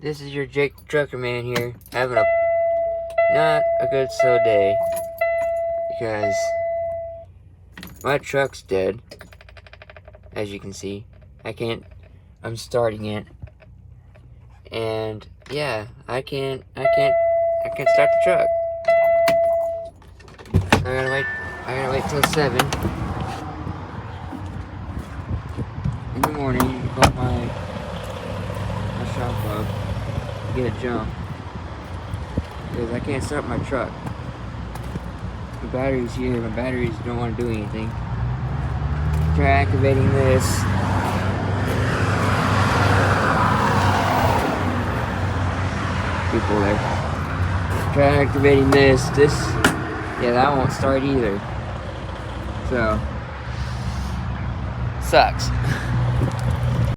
This is your Jake Trucker Man here, having a not a good slow day because my truck's dead. As you can see, I'm starting it, and yeah, I can't start the truck. I gotta wait till 7 in the morning to call my shop up to get a jump because I can't start my truck. The battery's here. My batteries don't want to do anything. Try activating this. People there. Try activating this. Yeah, that won't start either. So, sucks.